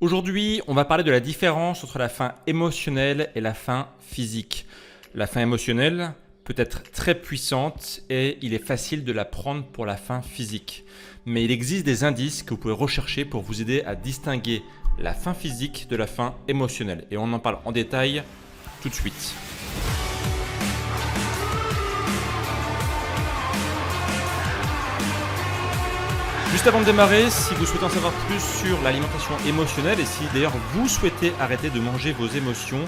Aujourd'hui, on va parler de la différence entre la faim émotionnelle et la faim physique. La faim émotionnelle peut être très puissante et il est facile de la prendre pour la faim physique. Mais il existe des indices que vous pouvez rechercher pour vous aider à distinguer la faim physique de la faim émotionnelle. Et on en parle en détail tout de suite. Juste avant de démarrer, si vous souhaitez en savoir plus sur l'alimentation émotionnelle et si d'ailleurs vous souhaitez arrêter de manger vos émotions,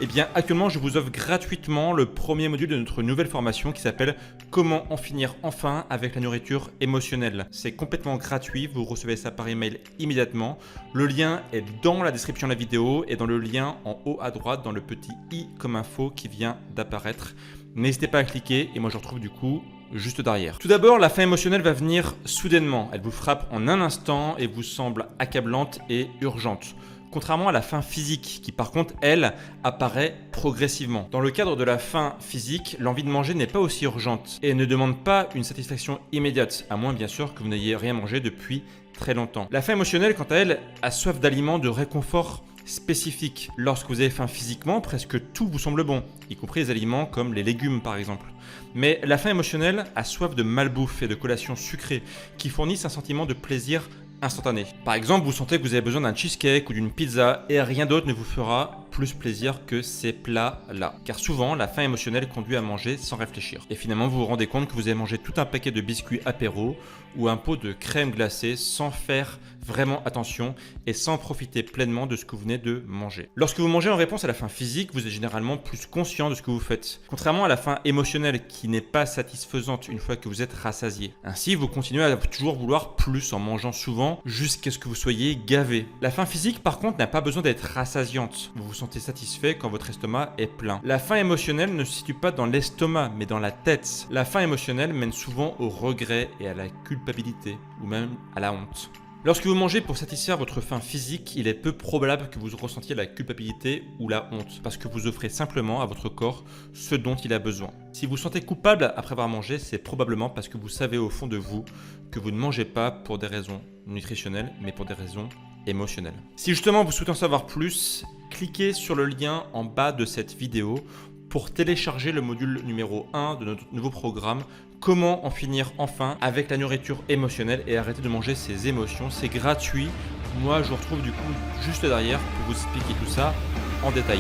eh bien actuellement je vous offre gratuitement le premier module de notre nouvelle formation qui s'appelle Comment en finir enfin avec la nourriture émotionnelle. C'est complètement gratuit, vous recevez ça par email immédiatement. Le lien est dans la description de la vidéo et dans le lien en haut à droite dans le petit i comme info qui vient d'apparaître. N'hésitez pas à cliquer et moi je retrouve du coup juste derrière. Tout d'abord, la faim émotionnelle va venir soudainement. Elle vous frappe en un instant et vous semble accablante et urgente. Contrairement à la faim physique qui par contre, elle, apparaît progressivement. Dans le cadre de la faim physique, l'envie de manger n'est pas aussi urgente et ne demande pas une satisfaction immédiate, à moins bien sûr que vous n'ayez rien mangé depuis très longtemps. La faim émotionnelle, quant à elle, a soif d'aliments de réconfort spécifique. Lorsque vous avez faim physiquement, presque tout vous semble bon, y compris les aliments comme les légumes par exemple. Mais la faim émotionnelle a soif de malbouffe et de collations sucrées qui fournissent un sentiment de plaisir instantané. Par exemple, vous sentez que vous avez besoin d'un cheesecake ou d'une pizza et rien d'autre ne vous fera plus plaisir que ces plats-là. Car souvent, la faim émotionnelle conduit à manger sans réfléchir. Et finalement, vous vous rendez compte que vous avez mangé tout un paquet de biscuits apéro ou un pot de crème glacée sans faire vraiment attention et sans profiter pleinement de ce que vous venez de manger. Lorsque vous mangez en réponse à la faim physique, vous êtes généralement plus conscient de ce que vous faites. Contrairement à la faim émotionnelle qui n'est pas satisfaisante une fois que vous êtes rassasié. Ainsi, vous continuez à toujours vouloir plus en mangeant souvent jusqu'à ce que vous soyez gavé. La faim physique par contre n'a pas besoin d'être rassasiante. Vous vous sentez satisfait quand votre estomac est plein. La faim émotionnelle ne se situe pas dans l'estomac mais dans la tête. La faim émotionnelle mène souvent au regret et à la culpabilité ou même à la honte. Lorsque vous mangez pour satisfaire votre faim physique, il est peu probable que vous ressentiez la culpabilité ou la honte, parce que vous offrez simplement à votre corps ce dont il a besoin. Si vous vous sentez coupable après avoir mangé, c'est probablement parce que vous savez au fond de vous que vous ne mangez pas pour des raisons nutritionnelles, mais pour des raisons émotionnelles. Si justement vous souhaitez en savoir plus, cliquez sur le lien en bas de cette vidéo pour télécharger le module numéro 1 de notre nouveau programme Comment en finir enfin avec la nourriture émotionnelle et arrêter de manger ses émotions. C'est gratuit. Moi, je vous retrouve du coup juste derrière pour vous expliquer tout ça en détail.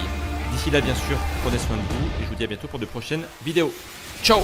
D'ici là, bien sûr, prenez soin de vous et je vous dis à bientôt pour de prochaines vidéos. Ciao!